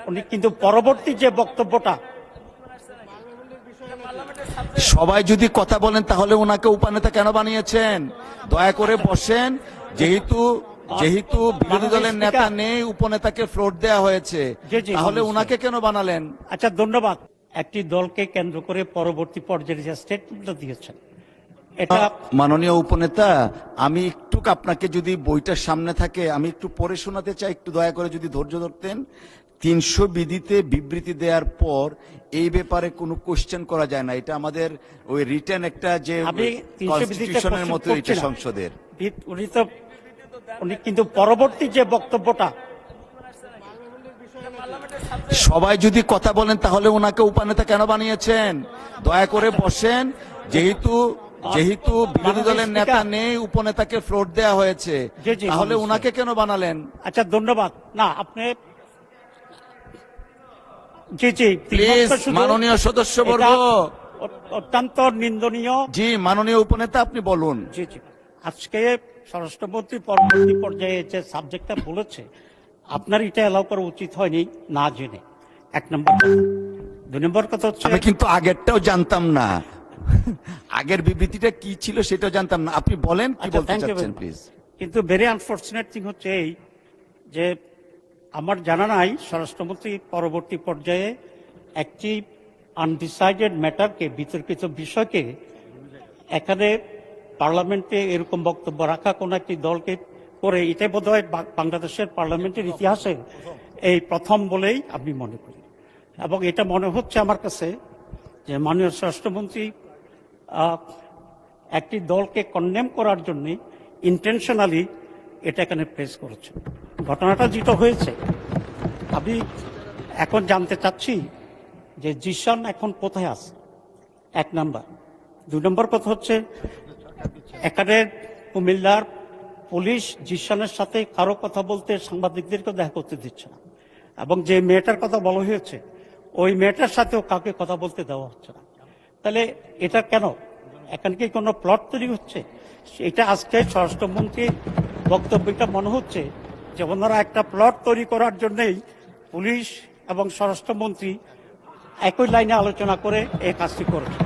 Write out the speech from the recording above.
উনি কিন্তু পরবর্তী যে বক্তব্যটা, সবাই যদি কথা বলেন তাহলে ওনাকে উপনেতা কেন বানিয়েছেন? দয়া করে বসেন। যেহেতু যেহেতু বিরোধী দলের নেতা নেই, উপনেতাকে ফ্লোর দেওয়া হয়েছে, তাহলে ওনাকে কেন বানালেন? আচ্ছা ধন্যবাদ। একটি দলকে কেন্দ্র করে পরবর্তী পর্যায়ে যে স্টেটমেন্টটা দিয়েছেন, এটা মাননীয় উপনেতা, আমি একটু আপনাকে যদি বইটার সামনে থাকে আমি একটু পড়ে শোনাতে চাই, একটু দয়া করে যদি ধৈর্য ধরতেন। 300 বিধিতে বিবৃতি দেওয়ার পর এই ব্যাপারে কোনো কোশ্চেন করা যায় না। এটা আমাদের ওই রিটেন একটা যে কনস্টিটিউশনের মতো এটা সংসদের। উনি কিন্তু পরবর্তী যে বক্তব্যটা, সবাই যদি কথা বলেন তাহলে ওনাকে উপনেতা কেন বানিয়েছেন? দয়া করে বসেন। যেহেতু যেহেতু বিরোধী দলের নেতা নেই, উপনেতাকে ফ্লোর দেওয়া হয়েছে, তাহলে ওনাকে কেন বানালেন? আচ্ছা ধন্যবাদ। না আপনি জি জি প্লিজ মাননীয় সদস্যবর্গ, অত্যন্ত নিন্দনীয়। জি মাননীয় উপনেতা আপনি বলুন। জি জি আজকে স্বরাষ্ট্রমন্ত্রী পরবর্তী পর্যায়ে যে সাবজেক্টটা বলেছে, আপনার এটা এলাও করা উচিত হয়নি না জেনে, 1 নম্বর কথা। 2 নম্বর কথা হচ্ছে, আমি কিন্তু আগেরটাও জানতাম না, আগের বিবৃতিটা কি ছিল সেটাও জানতাম না। আপনি বলেন কি বলতে চাচ্ছেন প্লিজ। কিন্তু ভেরি আনফরচুনেট থিং হচ্ছে এই যে আমার জানা নাই স্বরাষ্ট্রমন্ত্রী পরবর্তী পর্যায়ে একটি আনডিসাইডেড ম্যাটারকে, বিতর্কিত বিষয়কে এখানে পার্লামেন্টে এরকম বক্তব্য রাখা কোন একটি দলকে করে, এটাই বোধহয় বাংলাদেশের পার্লামেন্টের ইতিহাসে এই প্রথম বলেই আমি মনে করি। এবং এটা মনে হচ্ছে আমার কাছে যে মাননীয় স্বরাষ্ট্রমন্ত্রী একটি দলকে কন্ডেম করার জন্য ইন্টেনশনালি এটা এখানে প্রেস করেছে। ঘটনাটা যেটা হয়েছে, আমি এখন জানতে চাচ্ছি যে জিশান এখন কোথায় আছে, 1 নাম্বার। 2 নম্বর কথা হচ্ছে, এখানে কুমিল্লার পুলিশ জিশানের সাথে কারো কথা বলতে সাংবাদিকদেরকে দেখা করতে দিচ্ছে না, এবং যে মেয়েটার কথা বলা হয়েছে ওই মেয়েটার সাথেও কাউকে কথা বলতে দেওয়া হচ্ছে না। তাহলে এটা কেন? এখানে কি কোনো প্লট তৈরি হচ্ছে? এটা আজকে স্বরাষ্ট্রমন্ত্রীর বক্তব্যটা মনে হচ্ছে যে ওনারা একটা প্লট তৈরি করার জন্যই পুলিশ এবং স্বরাষ্ট্রমন্ত্রী একই লাইনে আলোচনা করে এই কাজটি করেছে।